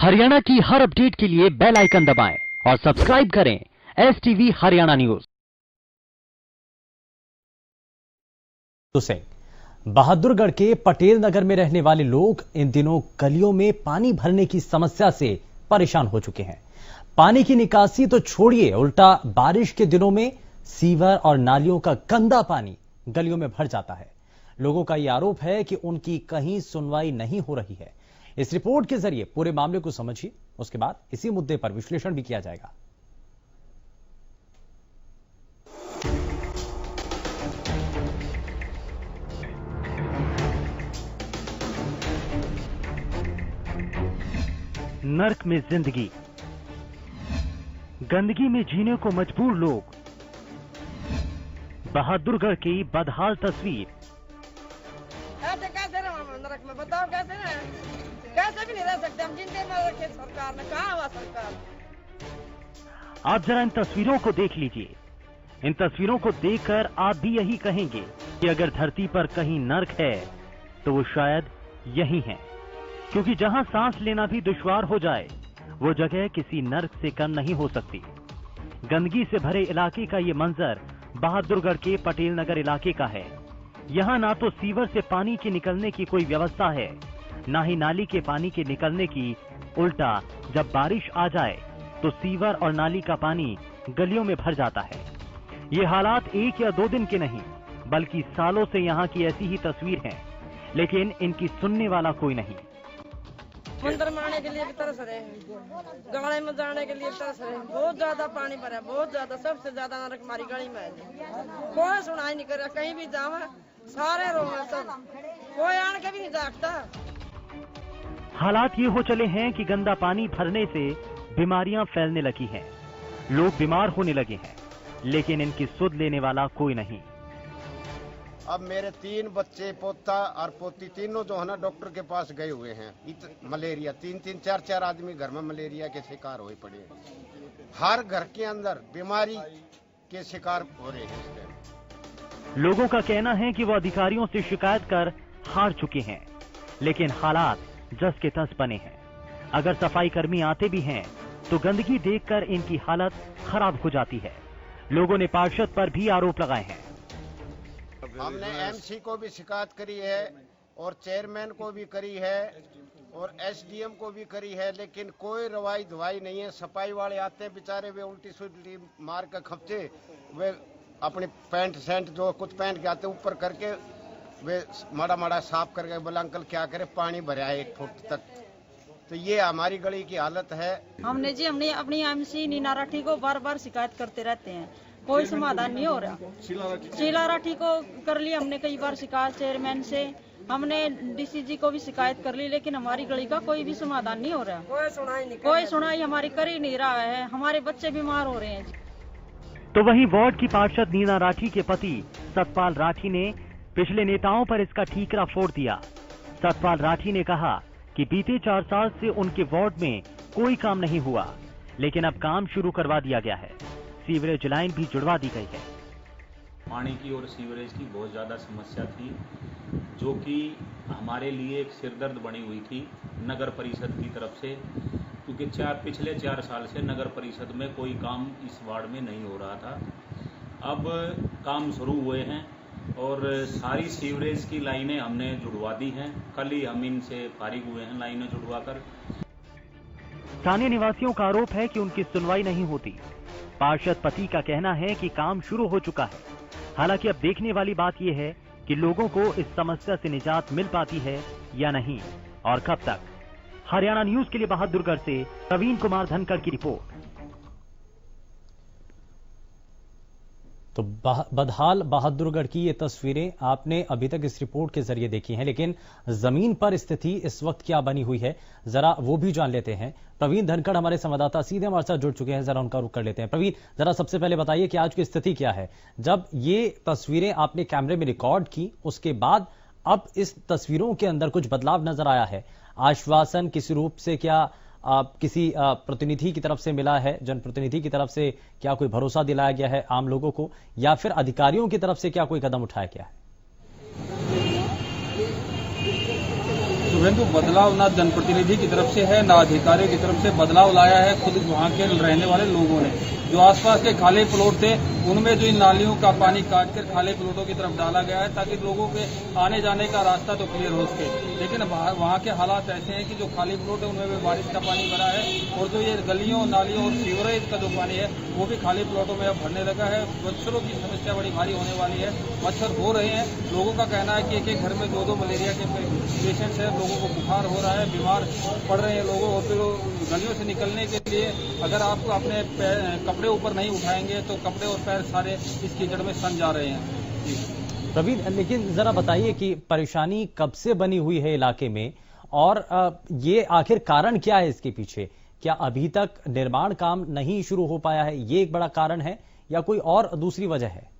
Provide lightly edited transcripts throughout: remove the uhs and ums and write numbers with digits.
हरियाणा की हर अपडेट के लिए बेल आइकन दबाएं और सब्सक्राइब करें STV हरियाणा न्यूज। बहादुरगढ़ के पटेल नगर में रहने वाले लोग इन दिनों गलियों में पानी भरने की समस्या से परेशान हो चुके हैं। पानी की निकासी तो छोड़िए, उल्टा बारिश के दिनों में सीवर और नालियों का गंदा पानी गलियों में भर जाता है। लोगों का यह आरोप है कि उनकी कहीं सुनवाई नहीं हो रही है। इस रिपोर्ट के जरिए पूरे मामले को समझिए, उसके बाद इसी मुद्दे पर विश्लेषण भी किया जाएगा। नर्क में जिंदगी, गंदगी में जीने को मजबूर लोग, बहादुरगढ़ की बदहाल तस्वीर। कैसे रहो नरक में, बताओ कैसे रहे? कैसे भी नहीं रह सकते हम, जिंदगी में रखे सरकार ने, कहाँ हुआ सरकार? आप जरा इन तस्वीरों को देख लीजिए। इन तस्वीरों को देखकर आप भी यही कहेंगे कि अगर धरती पर कहीं नर्क है तो वो शायद यही है, क्योंकि जहां सांस लेना भी दुश्वार हो जाए वो जगह किसी नर्क से कम नहीं हो सकती। गंदगी से भरे इलाके का ये मंजर बहादुरगढ़ के पटेल नगर इलाके का है। यहाँ ना तो सीवर से पानी के निकलने की कोई व्यवस्था है, ना ही नाली के पानी के निकलने की। उल्टा जब बारिश आ जाए तो सीवर और नाली का पानी गलियों में भर जाता है। ये हालात एक या दो दिन के नहीं, बल्कि सालों से यहाँ की ऐसी ही तस्वीर है, लेकिन इनकी सुनने वाला कोई नहीं। मंदिर में आने के लिए भी तरस रहे, गाड़ी में जाने के लिए भी तरस रहे। बहुत ज्यादा पानी भरा, बहुत ज्यादा, सबसे ज्यादा नरक हमारी गली में है। कोई सुनाई नहीं करे, कहीं भी जावा सारे रोवे, सब कोई आने के भी नहीं जागता। हालात ये हो चले हैं कि गंदा पानी भरने से बीमारियां फैलने लगी हैं, लोग बीमार होने लगे हैं, लेकिन इनकी सुध लेने वाला कोई नहीं। अब मेरे 3 बच्चे, पोता और पोती, तीनों जो है ना डॉक्टर के पास गए हुए हैं। मलेरिया 3-3, 4-4 आदमी घर में मलेरिया के शिकार हुए पड़े हैं। हर घर के अंदर बीमारी के शिकार हो रहे हैं इस टाइम। लोगों का कहना है कि वो अधिकारियों से शिकायत कर हार चुके हैं, लेकिन हालात जस के तस बने हैं। अगर सफाई कर्मी आते भी हैं तो गंदगी देखकर इनकी हालत खराब हो जाती है। लोगों ने पार्षद पर भी आरोप लगाए हैं। हमने MC को भी शिकायत करी है और चेयरमैन को भी करी है और SDM को भी करी है, लेकिन कोई रवाई धवाई नहीं है। सफाई वाले आते हैं बेचारे, वे उल्टी सुल्टी मार कर खपचे, वे अपनी पैंट सेंट जो कुछ पहन के आते ऊपर करके वे माड़ा माड़ा साफ करके बोला अंकल क्या करे, पानी भरा है 1 फुट तक। तो ये हमारी गली की हालत है। हमने अपनी MC नीना राठी को बार बार शिकायत करते रहते हैं, कोई समाधान नहीं हो रहा। शीला राठी को कर ली हमने कई बार शिकायत, चेयरमैन से हमने DCG को भी शिकायत कर ली, लेकिन हमारी गली का कोई भी समाधान नहीं हो रहा। कोई सुनाई हमारी कर ही नहीं रहा है, हमारे बच्चे बीमार हो रहे हैं। तो वहीं वार्ड की पार्षद नीना राठी के पति सतपाल राठी ने पिछले नेताओं पर इसका ठीकरा फोड़ दिया। सतपाल राठी ने कहा कि बीते 4 साल से उनके वार्ड में कोई काम नहीं हुआ, लेकिन अब काम शुरू करवा दिया गया है। सीवरेज लाइन भी जुड़वा दी गई है। पानी की और सीवरेज की बहुत ज़्यादा समस्या थी, जो कि हमारे लिए एक सिरदर्द बनी हुई थी नगर परिषद की तरफ से, क्योंकि पिछले 4 साल से नगर परिषद में कोई काम इस वार्ड में नहीं हो रहा था। अब काम शुरू हुए हैं और सारी सीवरेज की लाइनें हमने जुड़वा दी हैं। कल ही हम इनसे फारिग हुए हैं लाइनें जुड़वाकर। स्थानीय निवासियों का आरोप है कि उनकी सुनवाई नहीं होती। पार्षद पति का कहना है कि काम शुरू हो चुका है। हालांकि अब देखने वाली बात यह है कि लोगों को इस समस्या से निजात मिल पाती है या नहीं, और कब तक। हरियाणा न्यूज के लिए बहादुरगढ़ से प्रवीण कुमार धनखड़ की रिपोर्ट। तो बदहाल बहादुरगढ़ की ये तस्वीरें आपने अभी तक इस रिपोर्ट के जरिए देखी हैं, लेकिन जमीन पर स्थिति इस वक्त क्या बनी हुई है जरा वो भी जान लेते हैं। प्रवीण धनखड़ हमारे संवाददाता सीधे हमारे साथ जुड़ चुके हैं, जरा उनका रुख कर लेते हैं। प्रवीण, जरा सबसे पहले बताइए कि आज की स्थिति क्या है। जब ये तस्वीरें आपने कैमरे में रिकॉर्ड की, उसके बाद अब इस तस्वीरों के अंदर कुछ बदलाव नजर आया है? आश्वासन किसी रूप से क्या किसी प्रतिनिधि की तरफ से मिला है, जनप्रतिनिधि की तरफ से क्या कोई भरोसा दिलाया गया है आम लोगों को, या फिर अधिकारियों की तरफ से क्या कोई कदम उठाया गया है? शुभेंदु, बदलाव ना जनप्रतिनिधि की तरफ से है ना अधिकारियों की तरफ से, बदलाव लाया है खुद वहाँ के रहने वाले लोगों ने। जो आसपास के खाली प्लॉट थे उनमें जो इन नालियों का पानी काटकर खाली प्लॉटों की तरफ डाला गया है ताकि लोगों के आने जाने का रास्ता तो क्लियर हो सके। लेकिन वहाँ के हालात ऐसे हैं कि जो खाली प्लॉट है उनमें भी बारिश का पानी भरा है और जो ये गलियों नालियों और सीवरेज का जो पानी है वो भी खाली प्लॉटों में अब भरने लगा है। मच्छरों की समस्या बड़ी भारी होने वाली है, मच्छर हो रहे हैं। लोगों का कहना है कि एक एक घर में 2-2 मलेरिया के पेशेंट्स हैं, लोगों को बुखार हो रहा है, बीमार पड़ रहे हैं लोगों। और फिर गलियों से निकलने के लिए अगर आप अपने कपड़े ऊपर नहीं उठाएंगे तो कपड़े और पैर सारे इस कीचड़ में सन जा रहे हैं। प्रवीण, लेकिन जरा बताइए कि परेशानी कब से बनी हुई है इलाके में और ये आखिर कारण क्या है इसके पीछे? क्या अभी तक निर्माण काम नहीं शुरू हो पाया है, ये एक बड़ा कारण है या कोई और दूसरी वजह है?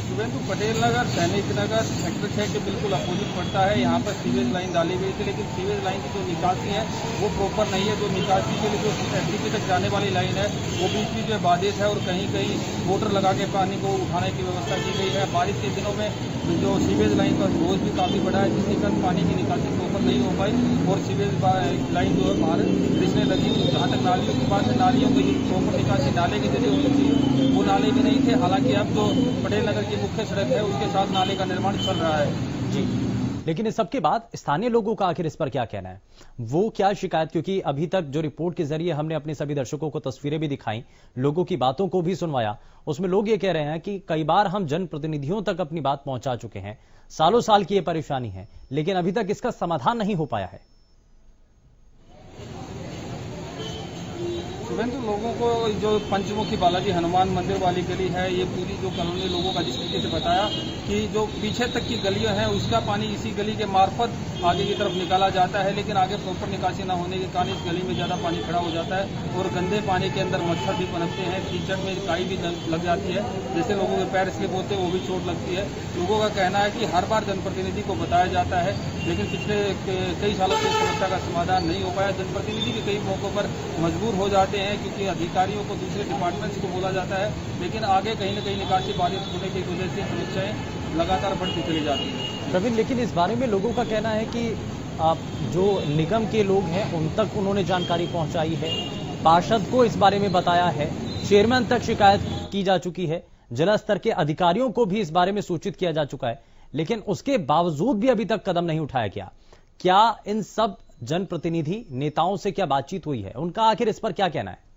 शुभेंदु, पटेल नगर, सैनिक नगर सेक्टर 6 के बिल्कुल अपोजिट पड़ता है। यहाँ पर सीवेज लाइन डाली गई थी, लेकिन सीवेज लाइन की जो निकासी है वो प्रॉपर नहीं है। जो निकासी के लिए जो एसडीपी तक जाने वाली लाइन है वो बीच बीच में बाधित है और कहीं कहीं मोटर लगा के पानी को उठाने की व्यवस्था की गई है। बारिश के दिनों में जो सीवेज लाइन का बोझ भी काफी बड़ा है, जिसके कारण पानी की निकासी प्रॉपर नहीं हो पाई और सीवेज लाइन जो है बाहर रिसने लगी। जहाँ तक नालियों की बात है, नालियों की प्रॉपर निकासी नाले के जरिए होनी चाहिए, वो नाले भी नहीं थे। हालांकि अब जो पटेल नगर की मुख्य सड़क है उसके साथ नाले का निर्माण चल रहा है जी। लेकिन इस सबके बाद स्थानीय लोगों का आखिर इस पर क्या कहना है, वो क्या शिकायत? क्योंकि अभी तक जो रिपोर्ट के जरिए हमने अपने सभी दर्शकों को तस्वीरें भी दिखाई, लोगों की बातों को भी सुनवाया, उसमें लोग ये कह रहे हैं कि कई बार हम जनप्रतिनिधियों तक अपनी बात पहुंचा चुके हैं, सालों साल की ये परेशानी है, लेकिन अभी तक इसका समाधान नहीं हो पाया है। शुभेंदु, लोगों को जो पंचमुखी बालाजी हनुमान मंदिर वाली गली है, ये पूरी जो कॉलोनी लोगों का जिस तरीके से बताया कि जो पीछे तक की गलियां हैं उसका पानी इसी गली के मार्फत आगे की तरफ निकाला जाता है, लेकिन आगे प्रॉपर निकासी न होने के कारण इस गली में ज्यादा पानी खड़ा हो जाता है और गंदे पानी के अंदर मच्छर भी पनपते हैं, कीचड़ में काई भी लग जाती है, जैसे लोगों के पैर स्लिप होते हैं वो भी चोट लगती है। लोगों का कहना है कि हर बार जनप्रतिनिधि को बताया जाता है, लेकिन पिछले कई सालों से इस समस्या का समाधान नहीं हो पाया। जनप्रतिनिधि भी कई मौकों पर मजबूर हो जाते हैं क्योंकि अधिकारियों को दूसरे डिपार्टमेंट्स को बोला जाता है, लेकिन आगे कहीं न कहीं निकासी बारिश होने की वजह से समस्याएं लगातार बढ़ती चली जाती है। प्रवीण, लेकिन इस बारे में लोगों का कहना है कि जो निगम के लोग हैं उन तक उन्होंने जानकारी पहुंचाई है, पार्षद को इस बारे में बताया है, चेयरमैन तक शिकायत की जा चुकी है, जिला स्तर के अधिकारियों को भी इस बारे में सूचित किया जा चुका है, लेकिन उसके बावजूद भी अभी तक कदम नहीं उठाया गया। क्या इन सब जनप्रतिनिधि नेताओं से क्या बातचीत हुई है, उनका आखिर इस पर क्या कहना है?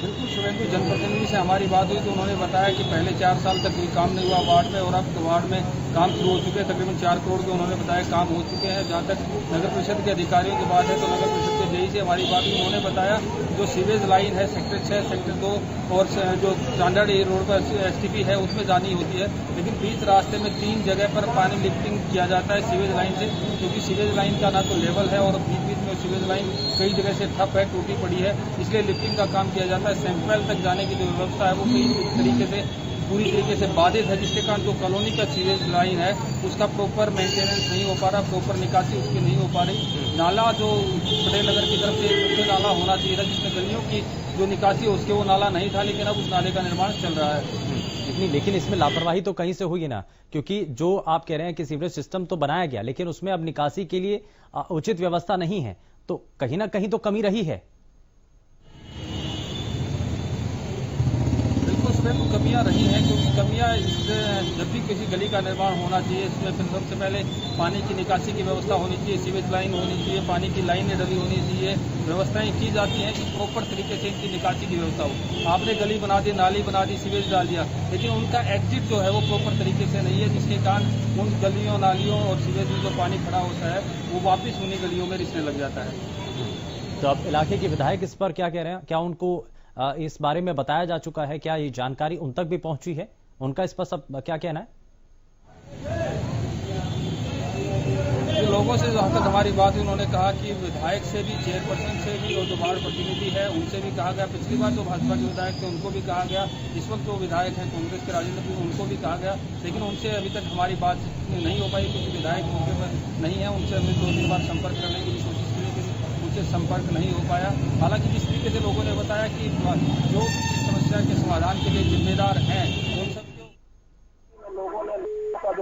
बिल्कुल शुभेंदु, जनप्रतिनिधि से हमारी बात हुई तो उन्होंने बताया कि पहले 4 साल तक कोई काम नहीं हुआ वार्ड में और अब वार्ड में काम शुरू हो चुके हैं। तकरीबन 4 करोड़ के उन्होंने बताया काम हो चुके हैं। जहाँ तक नगर परिषद के अधिकारियों की बात है तो नगर परिषद के जेई से हमारी बात हुई, उन्होंने बताया जो सीवेज लाइन है सेक्टर 6, सेक्टर 2 और जो स्टैंडर्ड रोड पर एसटीपी है उसमें जानी होती है, लेकिन बीच रास्ते में 3 जगह पर पानी लिफ्टिंग किया जाता है सीवेज लाइन से, क्योंकि सीवेज लाइन का ना तो लेवल है और बीच बीच में सीवेज लाइन कई जगह से ठप है, टूटी पड़ी है, इसलिए लिफ्टिंग का काम किया जाता है। सेंट्रल तक जाने की जो व्यवस्था है वो कई तरीके से पूरी तरीके से बाधित है, जिसके कारण जो कॉलोनी का सीवेज लाइन है उसका प्रॉपर मेंटेनेंस नहीं हो पा रहा, प्रॉपर निकासी उसकी नहीं हो पा रही। नाला जो पटेल नगर की तरफ से मुख्य नाला होना चाहिए था जिसमें गलियों की जो निकासी है उसके वो नाला नहीं था, लेकिन अब उस नाले का निर्माण चल रहा है। लेकिन इसमें लापरवाही तो कहीं से हुई है ना, क्योंकि जो आप कह रहे हैं कि सीवरेज सिस्टम तो बनाया गया लेकिन उसमें अब निकासी के लिए उचित व्यवस्था नहीं है, तो कहीं ना कहीं तो कमी रही है। तो कमियां रही हैं, क्योंकि कमियां जब भी किसी गली का निर्माण होना चाहिए इसमें फिर सबसे पहले पानी की निकासी की व्यवस्था होनी चाहिए, सीवेज लाइन होनी चाहिए, पानी की लाइनें डली होनी चाहिए, व्यवस्थाएं की जाती हैं कि प्रॉपर तरीके से इनकी निकासी की व्यवस्था हो। आपने गली बना दी, नाली बना दी, सीवेज डाल दिया, लेकिन उनका एग्जिट जो है वो प्रॉपर तरीके से नहीं है, जिसके कारण उन गलियों नालियों और सीवेज में जो पानी खड़ा होता है वो वापिस उन्हीं गलियों में रिसने लग जाता है। तो अब इलाके के विधायक इस पर क्या कह रहे हैं? क्या उनको इस बारे में बताया जा चुका है? क्या ये जानकारी उन तक भी पहुंची है? उनका इस पर सब क्या कहना है? लोगों से जहाँ तक हमारी बात हुई उन्होंने कहा कि विधायक से भी, चेयरपर्सन से भी और जो वार्ड प्रतिनिधि है उनसे भी कहा गया, पिछली बार जो भाजपा के विधायक थे उनको भी कहा गया, इस वक्त जो विधायक हैं कांग्रेस के राजेंद्र सिंह उनको भी कहा गया, लेकिन उनसे अभी तक हमारी बात नहीं हो पाई क्योंकि विधायक मौके पर नहीं है। उनसे हमने 2-3 बार संपर्क करने की कोशिश की लेकिन उनसे संपर्क नहीं हो पाया। हालांकि जिस तरीके से लोगों ने बताया कि जो समस्या के समाधान के लिए जिम्मेदार हैं उन सब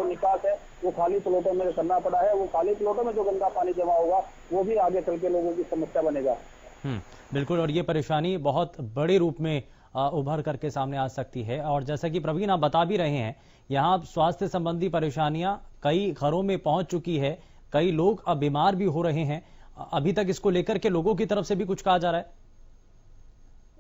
निकास है वो खाली प्लॉटों में करना पड़ा है। वो खाली प्लॉटों में जो गंदा पानी जमा होगा वो भी आगे चल के लोगों की समस्या बनेगा। बिल्कुल, और ये परेशानी बहुत बड़े रूप में उभर करके सामने आ सकती है। और जैसा कि प्रवीण आप बता भी रहे हैं, यहाँ स्वास्थ्य संबंधी परेशानियां कई घरों में पहुंच चुकी है, कई लोग अब बीमार भी हो रहे हैं। अभी तक इसको लेकर के लोगों की तरफ से भी कुछ कहा जा रहा है?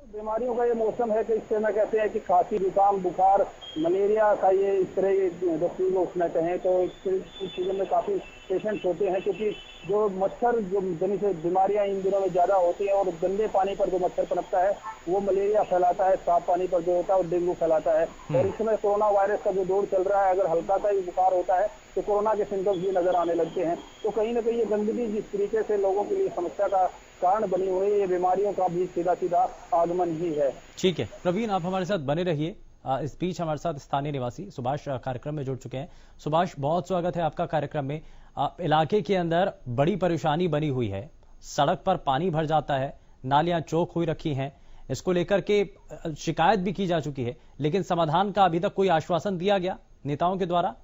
बीमारियों का ये मौसम है कि इससे ना कहते हैं कि खांसी, जुकाम, बुखार, मलेरिया का ये इस तरह व्यक्ति को उसमें कहें तो इस चीजों में काफी पेशेंट्स होते हैं, क्योंकि जो मच्छर जो जनित बीमारियां इन दिनों में ज्यादा होती हैं और गंदे पानी पर जो मच्छर पनपता है वो मलेरिया फैलाता है, साफ पानी पर जो होता है वो डेंगू फैलाता है। और इस समय कोरोना वायरस का जो दौर चल रहा है, अगर हल्का सा ही बुखार होता है तो कोरोना के सिम्टम्स भी नजर आने लगते हैं। तो कहीं ना कहीं ये गंदगी जिस तरीके से लोगों के लिए समस्या का कारण बनी हुई है, ये बीमारियों का भी सीधा सीधा आगमन ही है। ठीक है प्रवीण, आप हमारे साथ बने रहिए। इस बीच हमारे साथ स्थानीय निवासी सुभाष कार्यक्रम में जुड़ चुके हैं। सुभाष, बहुत स्वागत है आपका कार्यक्रम में। इलाके के अंदर बड़ी परेशानी बनी हुई है, सड़क पर पानी भर जाता है, नालियां चौक हुई रखी हैं, इसको लेकर के शिकायत भी की जा चुकी है, लेकिन समाधान का अभी तक कोई आश्वासन दिया गया नेताओं के द्वारा?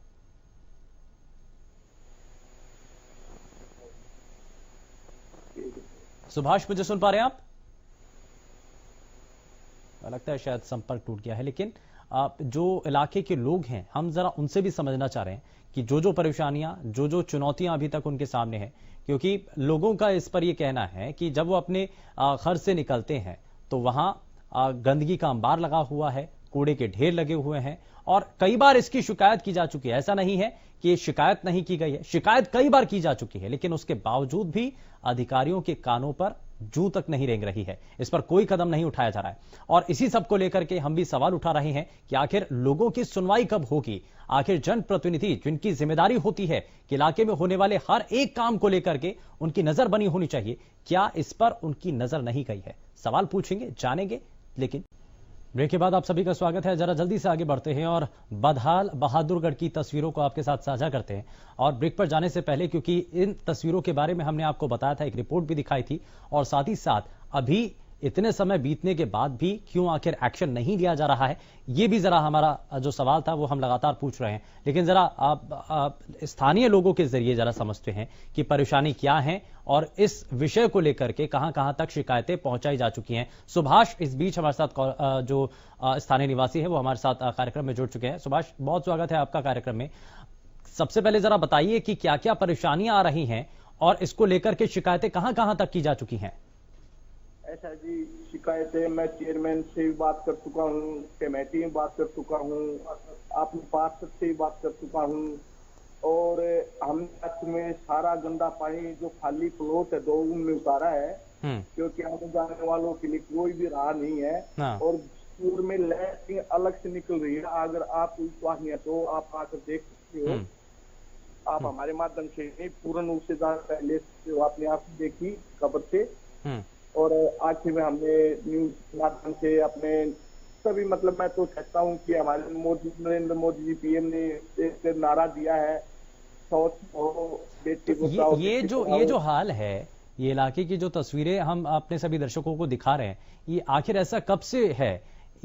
सुभाष, मुझे सुन पा रहे हैं आप? लगता है शायद संपर्क टूट गया है। लेकिन जो इलाके के लोग हैं, हम जरा उनसे भी समझना चाह रहे हैं कि जो परेशानियां, जो चुनौतियां अभी तक उनके सामने हैं, क्योंकि लोगों का इस पर यह कहना है कि जब वो अपने घर से निकलते हैं तो वहां गंदगी का अंबार लगा हुआ है, कूड़े के ढेर लगे हुए हैं, और कई बार इसकी शिकायत की जा चुकी है। ऐसा नहीं है कि ये शिकायत नहीं की गई है, शिकायत कई बार की जा चुकी है, लेकिन उसके बावजूद भी अधिकारियों के कानों पर जू तक नहीं रेंग रही है, इस पर कोई कदम नहीं उठाया जा रहा है। और इसी सब को लेकर के हम भी सवाल उठा रहे हैं कि आखिर लोगों की सुनवाई कब होगी? आखिर जनप्रतिनिधि जिनकी जिम्मेदारी होती है कि इलाके में होने वाले हर एक काम को लेकर के उनकी नजर बनी होनी चाहिए, क्या इस पर उनकी नजर नहीं गई है? सवाल पूछेंगे, जानेंगे, लेकिन ब्रेक के बाद आप सभी का स्वागत है। जरा जल्दी से आगे बढ़ते हैं और बदहाल बहादुरगढ़ की तस्वीरों को आपके साथ साझा करते हैं। और ब्रेक पर जाने से पहले, क्योंकि इन तस्वीरों के बारे में हमने आपको बताया था, एक रिपोर्ट भी दिखाई थी, और साथ ही साथ अभी इतने समय बीतने के बाद भी क्यों आखिर एक्शन नहीं लिया जा रहा है, ये भी जरा हमारा जो सवाल था वो हम लगातार पूछ रहे हैं। लेकिन जरा आप स्थानीय लोगों के जरिए जरा समझते हैं कि परेशानी क्या है और इस विषय को लेकर के कहां तक शिकायतें पहुंचाई जा चुकी हैं। सुभाष इस बीच हमारे साथ जो स्थानीय निवासी है वो हमारे साथ कार्यक्रम में जुड़ चुके हैं। सुभाष, बहुत स्वागत है आपका कार्यक्रम में। सबसे पहले जरा बताइए कि क्या क्या परेशानियां आ रही हैं और इसको लेकर के शिकायतें कहां तक की जा चुकी हैं? ऐसा जी, शिकायतें मैं चेयरमैन से भी बात कर चुका हूँ, कमेटी में बात कर चुका हूँ, अपने पार्षद से भी बात कर चुका हूँ, और हमने में सारा गंदा पानी जो खाली प्लॉट है 2 में उतारा है, क्योंकि आने जाने वालों के लिए कोई भी राह नहीं है। और स्कूल में लैट्रिन अलग से निकल रही है। अगर आप विश्वास नहीं है तो आप आकर देख सकते हो। आप हमारे माध्यम से नहीं, पूर्ण रूप से पहले आपने आप देखी खबर से, और आखिर में हमने न्यूज माध्यम से अपने सभी, मतलब मैं तो कहता हूँ कि हमारे नरेंद्र मोदी जी पीएम ने एक नारा दिया है, बेटी बचाओ। ये जो हाल है, ये इलाके की जो तस्वीरें हम अपने सभी दर्शकों को दिखा रहे हैं, ये आखिर ऐसा कब से है?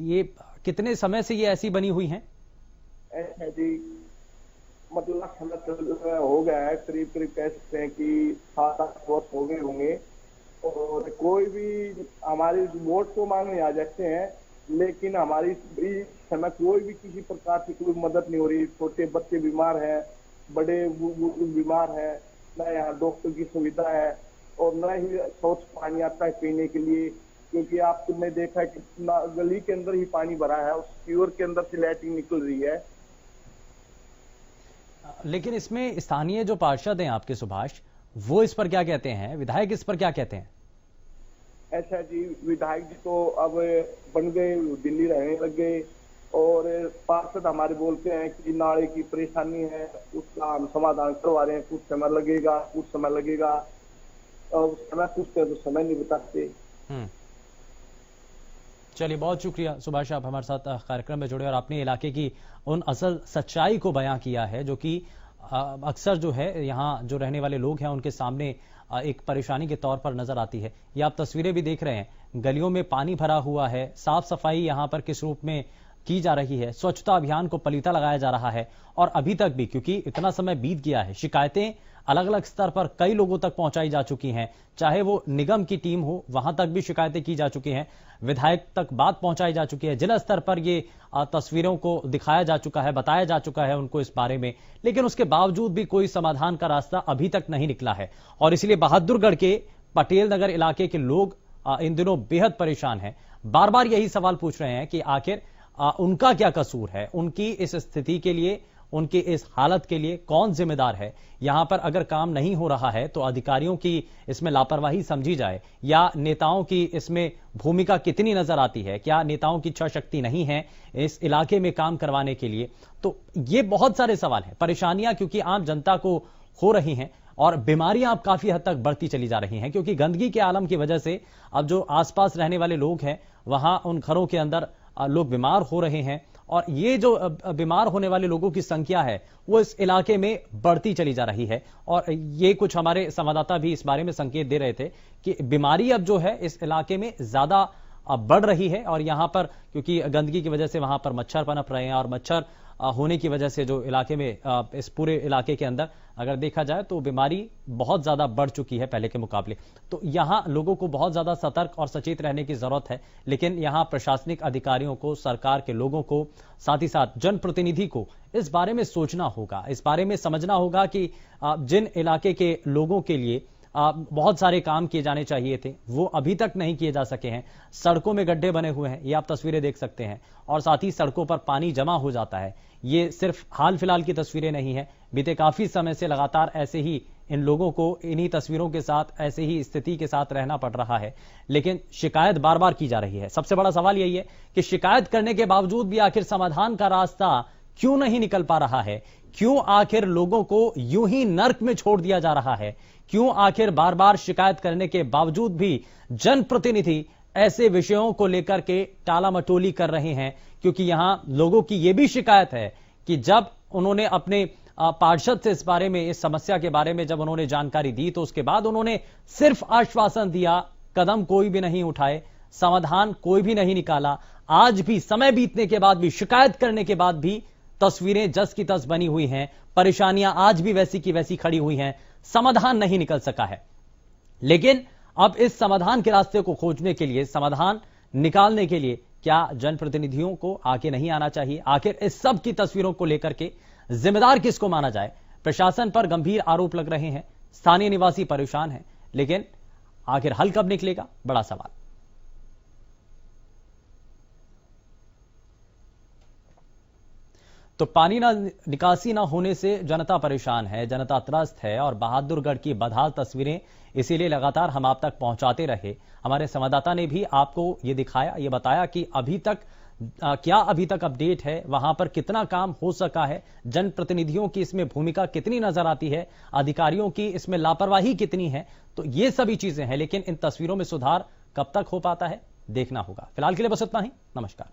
ये कितने समय से ये ऐसी बनी हुई है? ऐसा जी, मतलब समय हो गया है, करीब कह सकते हैं कि 7-8 वर्ष हो गए होंगे। और कोई भी हमारी वोट तो मांगने आ जाते हैं, लेकिन हमारी इस समय कोई भी किसी प्रकार की कोई मदद नहीं हो रही। छोटे बच्चे बीमार हैं, बड़े बीमार हैं, न यहाँ डॉक्टर की सुविधा है और न ही स्वच्छ पानी आता है पीने के लिए, क्योंकि आपने देखा है कि गली के अंदर ही पानी भरा है, उस सीवर के अंदर से लैट्रिन निकल रही है। लेकिन इसमें स्थानीय जो पार्षद हैं आपके, सुभाष, वो इस पर क्या कहते हैं? विधायक इस पर क्या कहते हैं? ऐसा जी, विधायक जी तो अब बन गए, दिल्ली रहने लग गए, और पार्षद हमारे बोलते हैं कि नाले की परेशानी है, उसका हम समाधान करवा रहे हैं, कुछ समय लगेगा, और समय पूछते हैं तो समय नहीं बताते। चलिए, बहुत शुक्रिया सुभाष, आप हमारे साथ कार्यक्रम में जुड़े और अपने इलाके की उन असल सच्चाई को बयां किया है, जो कि अक्सर जो है यहाँ जो रहने वाले लोग हैं उनके सामने एक परेशानी के तौर पर नजर आती है। ये आप तस्वीरें भी देख रहे हैं, गलियों में पानी भरा हुआ है, साफ सफाई यहाँ पर किस रूप में की जा रही है, स्वच्छता अभियान को पलीता लगाया जा रहा है और अभी तक भी, क्योंकि इतना समय बीत गया है, शिकायतें अलग अलग स्तर पर कई लोगों तक पहुंचाई जा चुकी हैं, चाहे वो निगम की टीम हो, वहां तक भी शिकायतें की जा चुकी हैं, विधायक तक बात पहुंचाई जा चुकी है, जिला स्तर पर ये तस्वीरों को दिखाया जा चुका है, बताया जा चुका है उनको इस बारे में, लेकिन उसके बावजूद भी कोई समाधान का रास्ता अभी तक नहीं निकला है। और इसलिए बहादुरगढ़ के पटेल नगर इलाके के लोग इन दिनों बेहद परेशान हैं, बार बार यही सवाल पूछ रहे हैं कि आखिर उनका क्या कसूर है, उनकी इस स्थिति के लिए, उनकी इस हालत के लिए कौन जिम्मेदार है। यहां पर अगर काम नहीं हो रहा है तो अधिकारियों की इसमें लापरवाही समझी जाए या नेताओं की इसमें भूमिका कितनी नजर आती है, क्या नेताओं की इच्छा शक्ति नहीं है इस इलाके में काम करवाने के लिए। तो ये बहुत सारे सवाल हैं, परेशानियां क्योंकि आम जनता को हो रही हैं और बीमारियां अब काफी हद तक बढ़ती चली जा रही हैं, क्योंकि गंदगी के आलम की वजह से अब जो आसपास रहने वाले लोग हैं वहां उन घरों के अंदर लोग बीमार हो रहे हैं और ये जो बीमार होने वाले लोगों की संख्या है वो इस इलाके में बढ़ती चली जा रही है। और ये कुछ हमारे संवाददाता भी इस बारे में संकेत दे रहे थे कि बीमारी अब जो है इस इलाके में ज्यादा बढ़ रही है और यहां पर क्योंकि गंदगी की वजह से वहां पर मच्छर पनप रहे हैं और मच्छर होने की वजह से जो इलाके में इस पूरे इलाके के अंदर अगर देखा जाए तो बीमारी बहुत ज्यादा बढ़ चुकी है पहले के मुकाबले। तो यहां लोगों को बहुत ज्यादा सतर्क और सचेत रहने की जरूरत है, लेकिन यहां प्रशासनिक अधिकारियों को, सरकार के लोगों को, साथ ही साथ जनप्रतिनिधि को इस बारे में सोचना होगा, इस बारे में समझना होगा कि जिन इलाके के लोगों के लिए बहुत सारे काम किए जाने चाहिए थे वो अभी तक नहीं किए जा सके हैं। सड़कों में गड्ढे बने हुए हैं, ये आप तस्वीरें देख सकते हैं, और साथ ही सड़कों पर पानी जमा हो जाता है। ये सिर्फ हाल फिलहाल की तस्वीरें नहीं है, बीते काफी समय से लगातार ऐसे ही इन लोगों को इन्हीं तस्वीरों के साथ, ऐसे ही स्थिति के साथ रहना पड़ रहा है, लेकिन शिकायत बार बार की जा रही है। सबसे बड़ा सवाल यही है कि शिकायत करने के बावजूद भी आखिर समाधान का रास्ता क्यों नहीं निकल पा रहा है, क्यों आखिर लोगों को यूं ही नर्क में छोड़ दिया जा रहा है, क्यों आखिर बार बार शिकायत करने के बावजूद भी जनप्रतिनिधि ऐसे विषयों को लेकर के टाला मटोली कर रहे हैं। क्योंकि यहां लोगों की यह भी शिकायत है कि जब उन्होंने अपने पार्षद से इस बारे में, इस समस्या के बारे में जब उन्होंने जानकारी दी तो उसके बाद उन्होंने सिर्फ आश्वासन दिया, कदम कोई भी नहीं उठाए, समाधान कोई भी नहीं निकाला। आज भी समय बीतने के बाद भी, शिकायत करने के बाद भी तस्वीरें जस की तस बनी हुई हैं, परेशानियां आज भी वैसी की वैसी खड़ी हुई हैं, समाधान नहीं निकल सका है। लेकिन अब इस समाधान के रास्ते को खोजने के लिए, समाधान निकालने के लिए क्या जनप्रतिनिधियों को आगे नहीं आना चाहिए? आखिर इस सब की तस्वीरों को लेकर के जिम्मेदार किसको माना जाए? प्रशासन पर गंभीर आरोप लग रहे हैं, स्थानीय निवासी परेशान हैं, लेकिन आखिर हल कब निकलेगा, बड़ा सवाल। तो पानी निकासी ना होने से जनता परेशान है, जनता त्रस्त है और बहादुरगढ़ की बदहाल तस्वीरें इसीलिए लगातार हम आप तक पहुंचाते रहे। हमारे संवाददाता ने भी आपको ये दिखाया, ये बताया कि अभी तक क्या अभी तक अपडेट है, वहां पर कितना काम हो सका है, जनप्रतिनिधियों की इसमें भूमिका कितनी नजर आती है, अधिकारियों की इसमें लापरवाही कितनी है। तो ये सभी चीजें हैं, लेकिन इन तस्वीरों में सुधार कब तक हो पाता है देखना होगा। फिलहाल के लिए बस इतना ही, नमस्कार।